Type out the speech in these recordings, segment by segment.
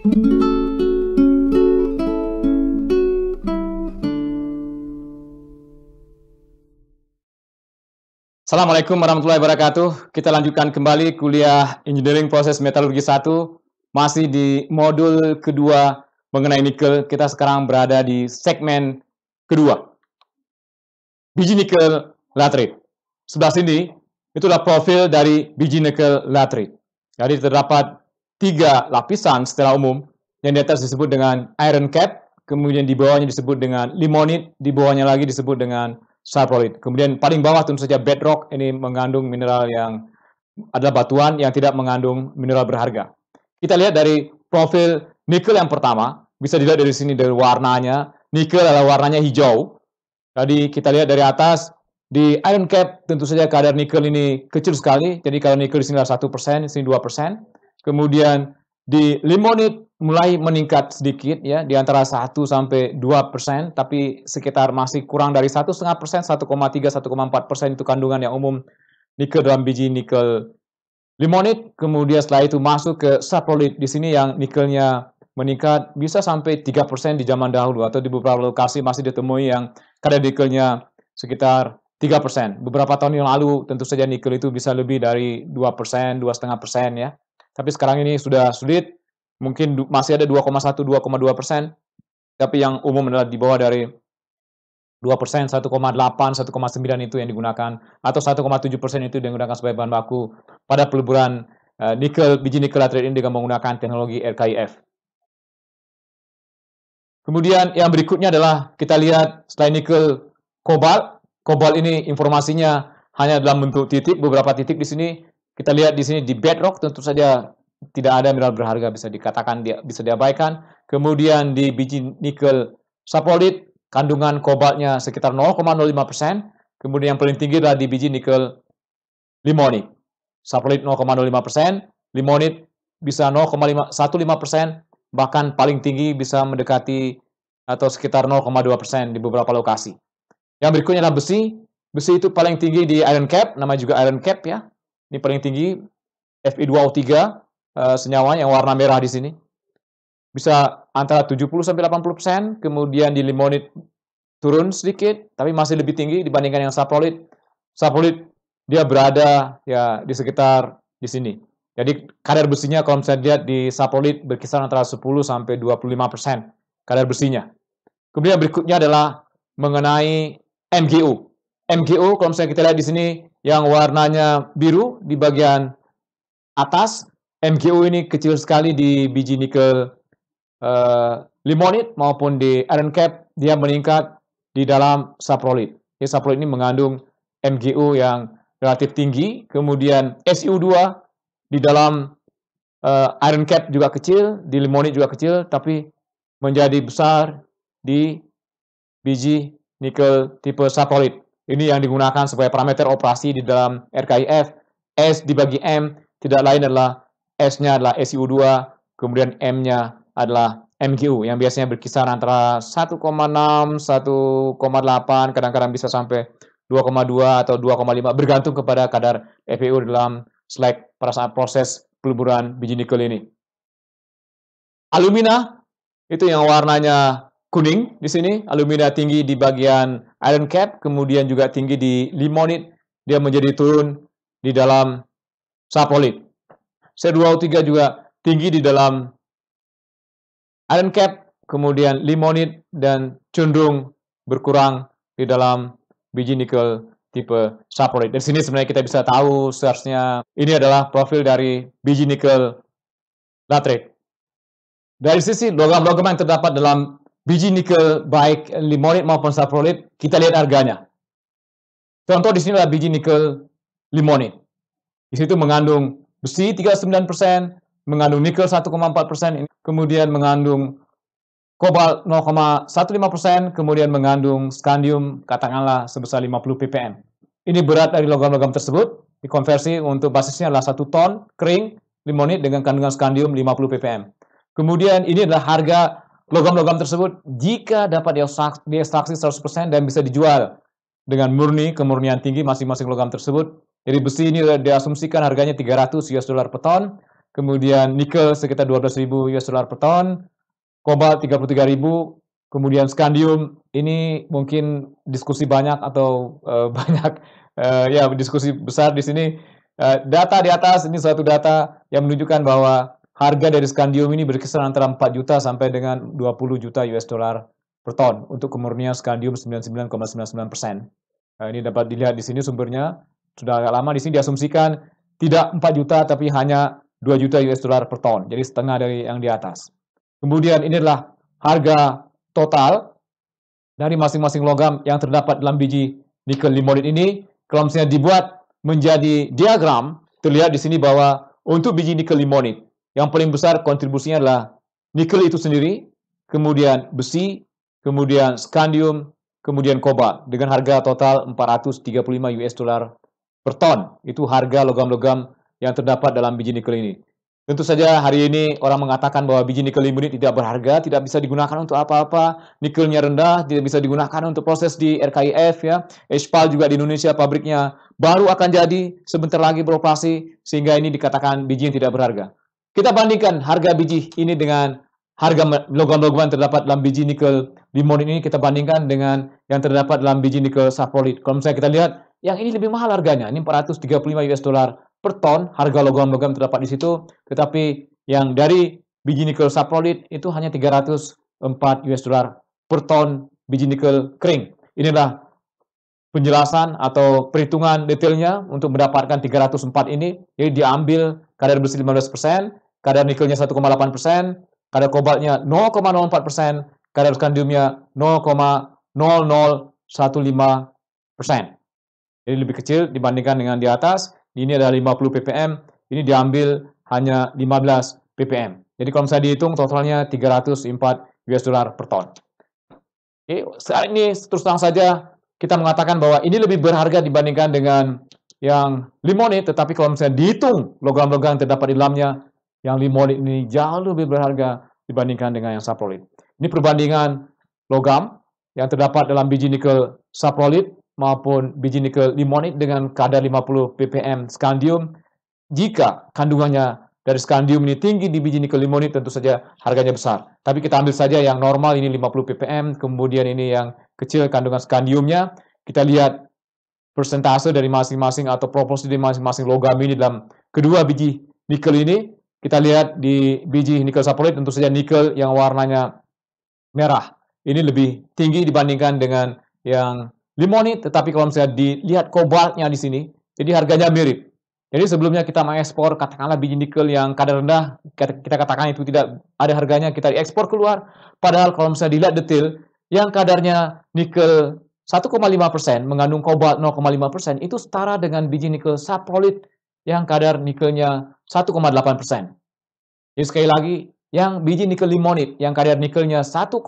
Assalamualaikum warahmatullahi wabarakatuh. Kita lanjutkan kembali kuliah Engineering Proses Metalurgi 1, masih di modul kedua mengenai nikel. Kita sekarang berada di segmen kedua, biji nikel laterite. Sebelah sini, itulah profil dari biji nikel laterite. Jadi terdapat 3 lapisan secara umum, yang di atas disebut dengan iron cap, kemudian di bawahnya disebut dengan limonite, di bawahnya lagi disebut dengan saprolite. Kemudian paling bawah tentu saja bedrock, ini mengandung mineral yang adalah batuan yang tidak mengandung mineral berharga. Kita lihat dari profil nikel yang pertama, bisa dilihat dari sini dari warnanya. Nikel adalah warnanya hijau. Jadi kita lihat dari atas, di iron cap tentu saja kadar nikel ini kecil sekali. Jadi kadar nikel di sini adalah 1%, di sini 2%. Kemudian di limonite mulai meningkat sedikit ya, di antara 1 sampai 2%, tapi sekitar masih kurang dari 1,5%, 1,3, 1,4% itu kandungan yang umum nikel dalam biji nikel limonite. Kemudian setelah itu masuk ke saprolite, di sini yang nikelnya meningkat bisa sampai 3% di zaman dahulu, atau di beberapa lokasi masih ditemui yang kadar nikelnya sekitar 3%. Beberapa tahun yang lalu tentu saja nikel itu bisa lebih dari 2%, 2,5% ya. Tapi sekarang ini sudah sulit. Mungkin masih ada 2,1, 2,2%, tapi yang umum adalah di bawah dari 2%, 1,8, 1,9 itu yang digunakan, atau 1,7% itu yang digunakan sebagai bahan baku pada peleburan nikel, biji nikel laterite ini dengan menggunakan teknologi RKIF. Kemudian yang berikutnya adalah kita lihat selain nikel, kobalt. Kobalt ini informasinya hanya dalam bentuk titik, beberapa titik di sini. Kita lihat di sini di bedrock tentu saja tidak ada mineral berharga, bisa dikatakan bisa diabaikan. Kemudian di biji nikel saprolite, kandungan kobaltnya sekitar 0,05%. Kemudian yang paling tinggi adalah di biji nikel limonite. Saprolite 0,05%, limonite bisa 0,15%, bahkan paling tinggi bisa mendekati atau sekitar 0,2% di beberapa lokasi. Yang berikutnya adalah besi. Besi itu paling tinggi di iron cap, namanya juga iron cap ya. Ini paling tinggi, Fe2O3. Senyawa yang warna merah di sini bisa antara 70-80%. Kemudian di limonite turun sedikit, tapi masih lebih tinggi dibandingkan yang saprolite. Saprolite dia berada ya di sekitar di sini. Jadi kadar besinya kalau misalnya lihat di saprolite berkisar antara 10-25% kadar besinya. Kemudian berikutnya adalah mengenai MgO. MgO kalau misalnya kita lihat di sini yang warnanya biru di bagian atas, MgO ini kecil sekali di biji nikel limonite maupun di iron cap, dia meningkat di dalam saprolite. Jadi saprolite ini mengandung MgO yang relatif tinggi. Kemudian SiO2 di dalam iron cap juga kecil, di limonite juga kecil, tapi menjadi besar di biji nikel tipe saprolite. Ini yang digunakan sebagai parameter operasi di dalam RKIF. S dibagi M tidak lain adalah S-nya adalah SiO2, kemudian M-nya adalah MgO, yang biasanya berkisar antara 1,6, 1,8, kadang-kadang bisa sampai 2,2 atau 2,5, bergantung kepada kadar FeO dalam slag pada saat proses peleburan biji nikel ini. Alumina, itu yang warnanya kuning di sini. Alumina tinggi di bagian iron cap, kemudian juga tinggi di limonite, dia menjadi turun di dalam saprolite. C2O3 juga tinggi di dalam iron cap, kemudian limonite, dan cenderung berkurang di dalam biji nikel tipe saprolite. Dari sini sebenarnya kita bisa tahu seharusnya ini adalah profil dari biji nikel laterite. Dari sisi logam-logam yang terdapat dalam biji nikel baik limonite maupun saprolite, kita lihat harganya. Contoh di sini adalah biji nikel limonite. Di situ mengandung besi 39%, mengandung nikel 1,4%, kemudian mengandung kobalt 0,15%, kemudian mengandung skandium katakanlah sebesar 50 ppm. Ini berat dari logam-logam tersebut, dikonversi untuk basisnya adalah 1 ton kering limonite dengan kandungan skandium 50 ppm. Kemudian ini adalah harga logam-logam tersebut jika dapat diekstraksi 100% dan bisa dijual dengan murni, kemurnian tinggi masing-masing logam tersebut. Jadi besi ini diasumsikan harganya $300 per ton, kemudian nikel sekitar 12.000 US dollar per ton, kobalt 33.000, kemudian skandium ini mungkin diskusi banyak atau banyak ya diskusi besar di sini. Data di atas ini suatu data yang menunjukkan bahwa harga dari skandium ini berkisar antara 4 juta sampai dengan 20 juta US dollar per ton untuk kemurnian skandium 99,99%. Ini dapat dilihat di sini sumbernya. Sudah agak lama di sini diasumsikan tidak 4 juta tapi hanya 2 juta US dollar per ton. Jadi setengah dari yang di atas. Kemudian ini adalah harga total dari masing-masing logam yang terdapat dalam biji nikel limonit ini. Kalau misalnya dibuat menjadi diagram, terlihat di sini bahwa untuk biji nikel limonit yang paling besar kontribusinya adalah nikel itu sendiri, kemudian besi, kemudian skandium, kemudian kobalt dengan harga total 435 US dollar per ton. Itu harga logam-logam yang terdapat dalam biji nikel ini. Tentu saja hari ini orang mengatakan bahwa biji nikel limonit tidak berharga, tidak bisa digunakan untuk apa-apa, nikelnya rendah, tidak bisa digunakan untuk proses di RKIF ya. HPAL juga di Indonesia pabriknya baru akan jadi, sebentar lagi beroperasi, sehingga ini dikatakan biji yang tidak berharga. Kita bandingkan harga biji ini dengan harga logam-logam yang terdapat dalam biji nikel limonit ini, kita bandingkan dengan yang terdapat dalam biji nikel saprolit. Kalau misalnya kita lihat, yang ini lebih mahal harganya, ini 435 US dollar per ton, harga logam-logam terdapat di situ, tetapi yang dari biji nikel saprolit itu hanya 304 US dollar per ton biji nikel kering. Inilah penjelasan atau perhitungan detailnya untuk mendapatkan 304 ini. Jadi diambil kadar besi 15%, kadar nikelnya 1,8%, kadar kobaltnya 0,04%, kadar skandiumnya 0,0015%. Jadi lebih kecil dibandingkan dengan di atas. Ini adalah 50 ppm, ini diambil hanya 15 ppm. Jadi kalau misalnya dihitung totalnya 304 US dollar per ton. Oke, saat ini terus terang saja kita mengatakan bahwa ini lebih berharga dibandingkan dengan yang limonit, tetapi kalau misalnya dihitung logam-logam yang terdapat di dalamnya, yang limonit ini jauh lebih berharga dibandingkan dengan yang saprolit. Ini perbandingan logam yang terdapat dalam biji nikel saprolit maupun biji nikel limonit dengan kadar 50 ppm skandium. Jika kandungannya dari skandium ini tinggi di biji nikel limonit, tentu saja harganya besar. Tapi kita ambil saja yang normal, ini 50 ppm, kemudian ini yang kecil kandungan skandiumnya. Kita lihat persentase dari masing-masing atau proporsi dari masing-masing logam ini dalam kedua biji nikel ini. Kita lihat di biji nikel saprolit, tentu saja nikel yang warnanya merah ini lebih tinggi dibandingkan dengan yang limonit, tetapi kalau misalnya dilihat kobaltnya di sini, jadi harganya mirip. Jadi sebelumnya kita mengekspor katakanlah biji nikel yang kadar rendah, kita katakan itu tidak ada harganya, kita diekspor keluar. Padahal kalau misalnya dilihat detail, yang kadarnya nikel 1,5% mengandung kobalt 0,5%, itu setara dengan biji nikel saprolit yang kadar nikelnya 1,8%. Jadi sekali lagi, yang biji nikel limonit yang kadar nikelnya 1,5%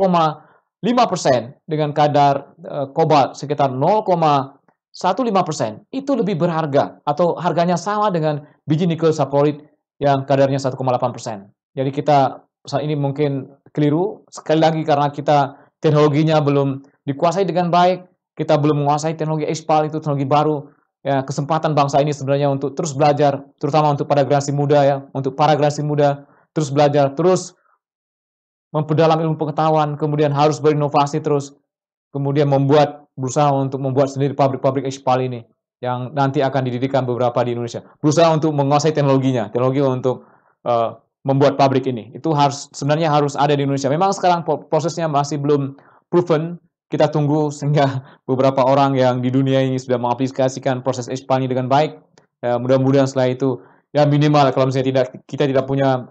dengan kadar kobalt sekitar 0,15% itu lebih berharga atau harganya sama dengan biji nikel saprolit yang kadarnya 1,8%. Jadi kita saat ini mungkin keliru sekali lagi karena kita teknologinya belum dikuasai dengan baik, kita belum menguasai teknologi HPAL, itu teknologi baru. Ya, kesempatan bangsa ini sebenarnya untuk terus belajar, terutama untuk para generasi muda ya, untuk para generasi muda terus belajar, terus memperdalam ilmu pengetahuan, kemudian harus berinovasi terus, kemudian berusaha untuk membuat sendiri pabrik-pabrik HPAL ini yang nanti akan didirikan beberapa di Indonesia. Berusaha untuk menguasai teknologinya, teknologi untuk membuat pabrik ini. Itu sebenarnya harus ada di Indonesia. Memang sekarang prosesnya masih belum proven. Kita tunggu sehingga beberapa orang yang di dunia ini sudah mengaplikasikan proses HPAL ini dengan baik. Mudah-mudahan setelah itu ya minimal kalau misalnya kita tidak punya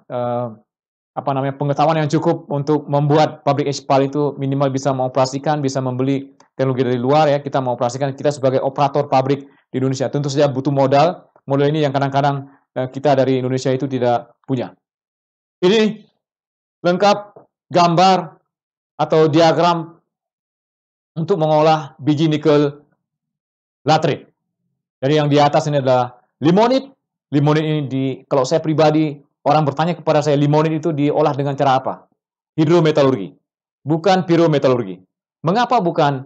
pengetahuan yang cukup untuk membuat pabrik HPAL itu minimal bisa mengoperasikan, bisa membeli teknologi dari luar ya, kita mengoperasikan, kita sebagai operator pabrik di Indonesia. Tentu saja butuh modal ini yang kadang-kadang kita dari Indonesia itu tidak punya. Ini lengkap gambar atau diagram untuk mengolah biji nikel laterit. Jadi yang di atas ini adalah limonit. Limonit ini kalau saya pribadi, orang bertanya kepada saya, limonit itu diolah dengan cara apa? Hidrometalurgi, bukan pirometalurgi. Mengapa bukan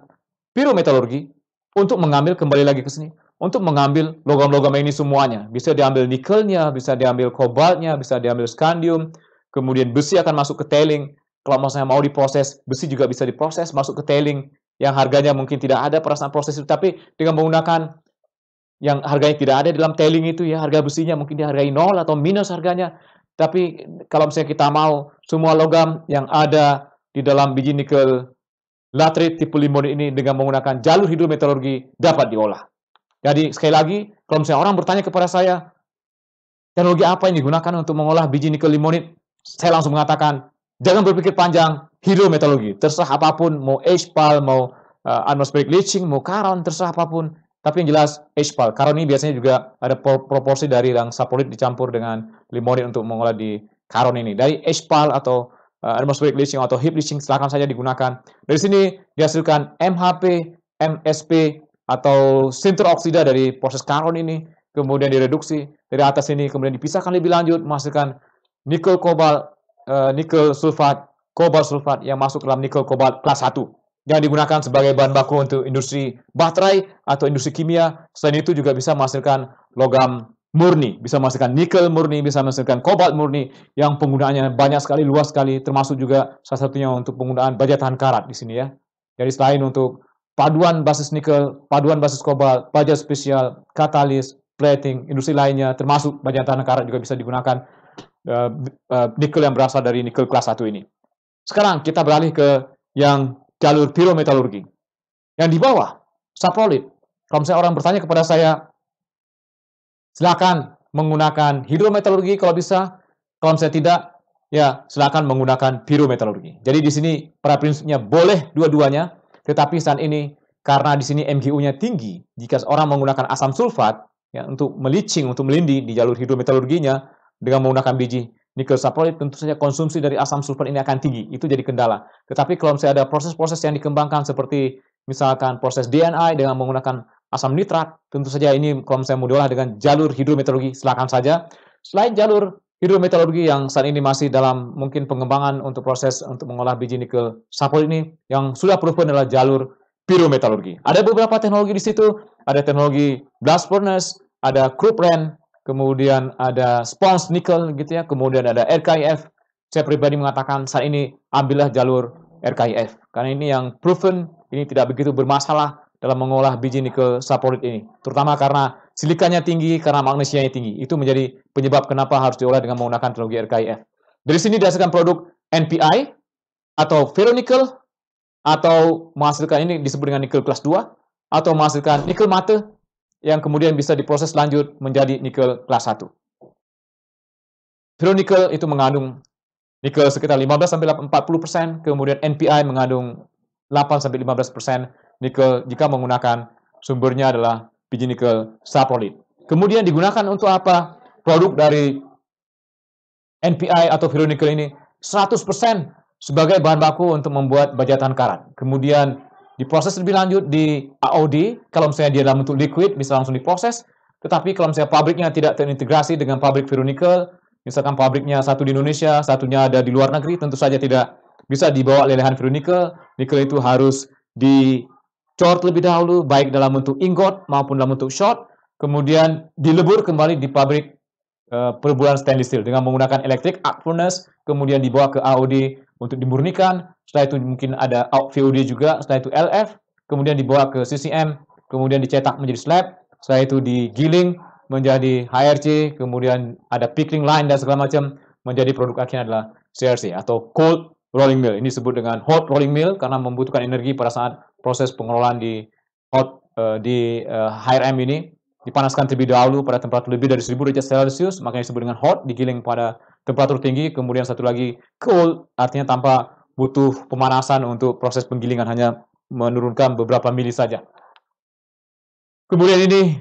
pirometalurgi? Untuk mengambil kembali lagi ke sini, untuk mengambil logam-logam ini semuanya. Bisa diambil nikelnya, bisa diambil kobaltnya, bisa diambil scandium, kemudian besi akan masuk ke tailing. Kalau misalnya mau diproses, besi juga bisa diproses, masuk ke tailing, yang harganya mungkin tidak ada pada saat proses itu, tapi dengan menggunakan yang harganya tidak ada dalam tailing itu ya, harga besinya mungkin dihargai nol atau minus harganya. Tapi kalau misalnya kita mau semua logam yang ada di dalam biji nikel laterite tipe limonit ini dengan menggunakan jalur hidrometalurgi dapat diolah. Jadi sekali lagi, kalau misalnya orang bertanya kepada saya, teknologi apa yang digunakan untuk mengolah biji nikel limonit, saya langsung mengatakan, jangan berpikir panjang, hidrometalurgi. Terserah apapun, mau HPAL, mau atmospheric leaching, mau karon, terserah apapun. Tapi yang jelas HPAL. Karon ini biasanya juga ada proporsi dari yang sapolit dicampur dengan limonit untuk mengolah di karon ini. Dari HPAL atau atmospheric leaching atau heap leaching silakan saja digunakan. Dari sini dihasilkan MHP, MSP atau sinter oksida dari proses karon ini, kemudian direduksi dari atas ini, kemudian dipisahkan lebih lanjut menghasilkan nikel kobalt, nikel sulfat, kobalt sulfat yang masuk dalam nikel kobalt kelas 1 yang digunakan sebagai bahan baku untuk industri baterai atau industri kimia. Selain itu juga bisa menghasilkan logam murni, bisa menghasilkan nikel murni, bisa menghasilkan kobalt murni yang penggunaannya banyak sekali, luas sekali, termasuk juga salah satunya untuk penggunaan baja tahan karat di sini ya. Jadi selain untuk paduan basis nikel, paduan basis kobalt, baja spesial, katalis, plating, industri lainnya, termasuk baja tahan karat juga bisa digunakan nikel yang berasal dari nikel kelas 1 ini. Sekarang kita beralih ke yang jalur pirometalurgi. Yang di bawah, saprolit. Kalau misalnya orang bertanya kepada saya, silakan menggunakan hidrometalurgi kalau bisa. Kalau misalnya tidak, ya silakan menggunakan pirometalurgi. Jadi di sini pada prinsipnya boleh dua-duanya, tetapi saat ini karena di sini MGU-nya tinggi, jika orang menggunakan asam sulfat ya, untuk melicing, untuk melindi di jalur hidrometalurginya dengan menggunakan biji nikel saprolit, tentu saja konsumsi dari asam sulfat ini akan tinggi. Itu jadi kendala. Tetapi kalau misalnya ada proses-proses yang dikembangkan seperti misalkan proses DNI dengan menggunakan asam nitrat, tentu saja ini kalau misalnya mau diolah dengan jalur hidrometalurgi, silakan saja. Selain jalur hidrometalurgi yang saat ini masih dalam mungkin pengembangan untuk proses untuk mengolah biji nikel saprolit ini, yang sudah proven adalah jalur pirometalurgi. Ada beberapa teknologi di situ, ada teknologi blast furnace, ada crude rend, kemudian ada sponge nickel gitu ya, kemudian ada RKIF. Saya pribadi mengatakan saat ini ambillah jalur RKIF karena ini yang proven, ini tidak begitu bermasalah dalam mengolah biji nikel saprolit ini, terutama karena silikanya tinggi, karena magnesianya tinggi. Itu menjadi penyebab kenapa harus diolah dengan menggunakan teknologi RKIF. Dari sini dihasilkan produk NPI atau ferronikel, atau menghasilkan ini disebut dengan nikel kelas 2, atau menghasilkan nikel mate yang kemudian bisa diproses lanjut menjadi nikel kelas 1. Ferronikel itu mengandung nikel sekitar 15-40%, kemudian NPI mengandung 8-15% nikel jika menggunakan sumbernya adalah biji nikel saprolit. Kemudian digunakan untuk apa? Produk dari NPI atau ferronikel ini 100% sebagai bahan baku untuk membuat baja tahan karat. Kemudian diproses lebih lanjut di AOD, kalau misalnya dia dalam bentuk liquid bisa langsung diproses. Tetapi kalau misalnya pabriknya tidak terintegrasi dengan pabrik ferronikel, misalkan pabriknya satu di Indonesia, satunya ada di luar negeri, tentu saja tidak bisa dibawa lelehan ferronikel. Nikel itu harus dicor terlebih dahulu, baik dalam bentuk ingot maupun dalam bentuk shot, kemudian dilebur kembali di pabrik perburuan stainless steel dengan menggunakan electric arc furnace, kemudian dibawa ke AOD untuk dimurnikan. Setelah itu mungkin ada VOD juga, setelah itu LF, kemudian dibawa ke CCM, kemudian dicetak menjadi slab, setelah itu digiling menjadi HRC, kemudian ada pickling line dan segala macam, menjadi produk akhirnya adalah CRC atau cold rolling mill. Ini disebut dengan hot rolling mill karena membutuhkan energi pada saat proses pengelolaan di HRM ini. Dipanaskan terlebih dahulu pada temperatur lebih dari 1000 derajat Celcius, makanya disebut dengan hot, digiling pada temperatur tinggi, kemudian satu lagi cold, artinya tanpa butuh pemanasan untuk proses penggilingan, hanya menurunkan beberapa mili saja. Kemudian ini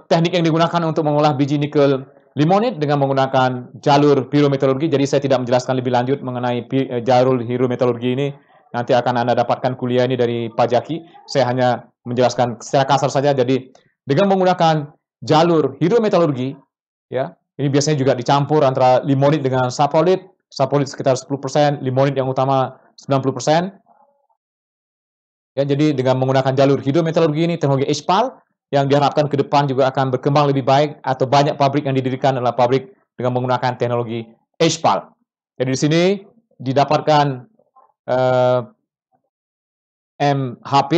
teknik yang digunakan untuk mengolah biji nikel limonit dengan menggunakan jalur pirometalurgi. Jadi saya tidak menjelaskan lebih lanjut mengenai jalur pirometalurgi ini. Nanti akan Anda dapatkan kuliah ini dari Pak Jaki. Saya hanya menjelaskan secara kasar saja. Jadi dengan menggunakan jalur hidrometalurgi, ya, ini biasanya juga dicampur antara limonit dengan saprolit. Saprolit sekitar 10%, limonit yang utama 90%. Ya, jadi dengan menggunakan jalur hidrometalurgi ini, teknologi HPAL, yang diharapkan ke depan juga akan berkembang lebih baik atau banyak pabrik yang didirikan adalah pabrik dengan menggunakan teknologi HPAL. Jadi di sini didapatkan MHP,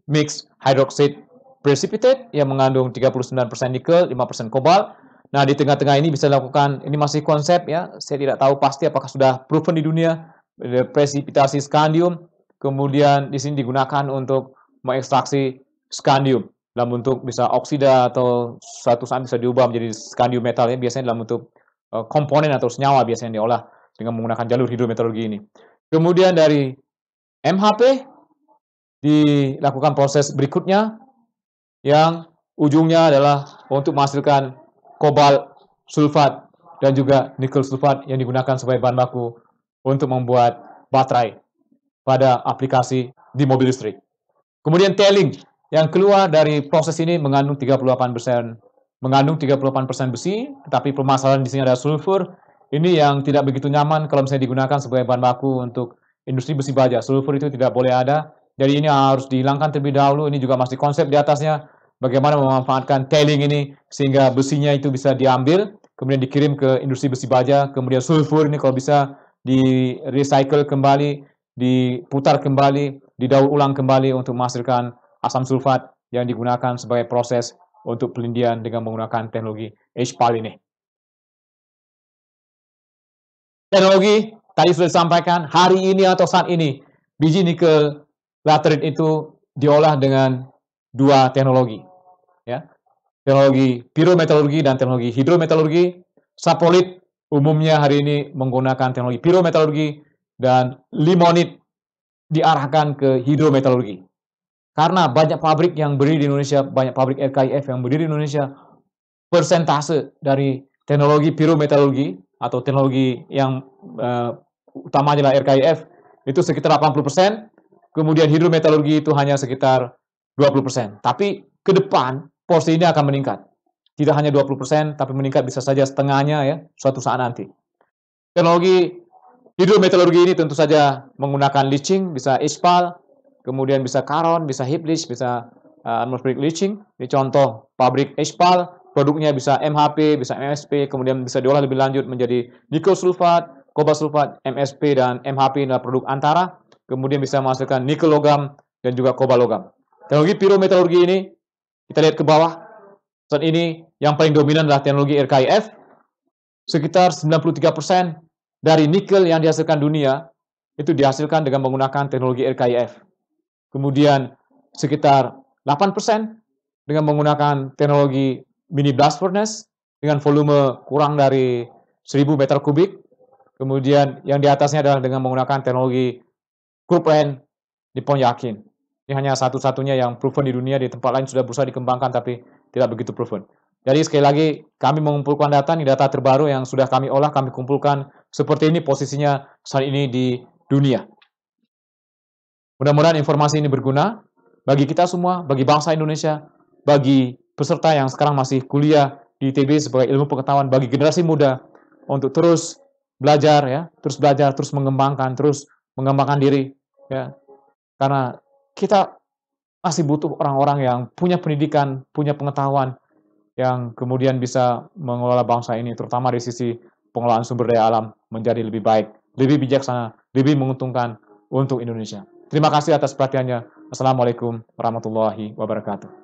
Mixed Hydroxide Precipitate, yang mengandung 39% nikel, 5% kobalt. Nah, di tengah-tengah ini bisa dilakukan, ini masih konsep ya, saya tidak tahu pasti apakah sudah proven di dunia, presipitasi scandium, kemudian di sini digunakan untuk mengekstraksi scandium dalam bentuk bisa oksida atau suatu saat bisa diubah menjadi scandium metal ya, biasanya dalam bentuk komponen atau senyawa biasanya diolah dengan menggunakan jalur hidrometeorologi ini. Kemudian dari MHP dilakukan proses berikutnya yang ujungnya adalah untuk menghasilkan kobalt sulfat dan juga nikel sulfat yang digunakan sebagai bahan baku untuk membuat baterai pada aplikasi di mobil listrik. Kemudian tailing yang keluar dari proses ini mengandung 38% besi, tetapi permasalahan di sini ada sulfur. Ini yang tidak begitu nyaman kalau misalnya digunakan sebagai bahan baku untuk industri besi baja. Sulfur itu tidak boleh ada. Jadi ini harus dihilangkan terlebih dahulu. Ini juga masih konsep di atasnya. Bagaimana memanfaatkan tailing ini sehingga besinya itu bisa diambil, kemudian dikirim ke industri besi baja. Kemudian sulfur ini kalau bisa di recycle kembali, diputar kembali, didaur ulang kembali untuk menghasilkan asam sulfat yang digunakan sebagai proses untuk pelindian dengan menggunakan teknologi HPAL ini. Teknologi tadi sudah disampaikan, hari ini atau saat ini biji nikel laterit itu diolah dengan dua teknologi, ya, teknologi pirometalurgi dan teknologi hidrometalurgi. Saprolit umumnya hari ini menggunakan teknologi pirometalurgi dan limonit diarahkan ke hidrometalurgi. Karena banyak pabrik yang berdiri di Indonesia, banyak pabrik RKIF yang berdiri di Indonesia, persentase dari teknologi pirometalurgi atau teknologi yang utamanya adalah RKIF itu sekitar 80%, kemudian hidrometalurgi itu hanya sekitar 20%. Tapi ke depan porsi ini akan meningkat. Tidak hanya 20%, tapi meningkat bisa saja setengahnya ya suatu saat nanti. Teknologi hidrometalurgi ini tentu saja menggunakan leaching, bisa HPAL, kemudian bisa karon, bisa heap leach, bisa atmospheric leaching. Ini contoh pabrik HPAL, produknya bisa MHP, bisa MSP, kemudian bisa diolah lebih lanjut menjadi nikel sulfat, kobalt sulfat, MSP dan MHP adalah produk antara. Kemudian bisa menghasilkan nikel logam dan juga kobalt logam. Teknologi pirometalurgi ini kita lihat ke bawah. Saat ini yang paling dominan adalah teknologi RKIF. Sekitar 93% dari nikel yang dihasilkan dunia itu dihasilkan dengan menggunakan teknologi RKIF. Kemudian sekitar 8% dengan menggunakan teknologi mini blast furnace dengan volume kurang dari 1000 meter kubik. Kemudian yang di atasnya adalah dengan menggunakan teknologi Cruprine Nippon Yakin. Ini hanya satu-satunya yang proven di dunia, di tempat lain sudah berusaha dikembangkan tapi tidak begitu proven. Jadi sekali lagi kami mengumpulkan data, ini data terbaru yang sudah kami olah, kami kumpulkan seperti ini posisinya saat ini di dunia. Mudah-mudahan informasi ini berguna bagi kita semua, bagi bangsa Indonesia, bagi peserta yang sekarang masih kuliah di ITB sebagai ilmu pengetahuan, bagi generasi muda untuk terus belajar ya, terus mengembangkan diri ya. Karena kita masih butuh orang-orang yang punya pendidikan, punya pengetahuan yang kemudian bisa mengelola bangsa ini terutama dari sisi pengelolaan sumber daya alam menjadi lebih baik, lebih bijaksana, lebih menguntungkan untuk Indonesia. Terima kasih atas perhatiannya. Assalamualaikum warahmatullahi wabarakatuh.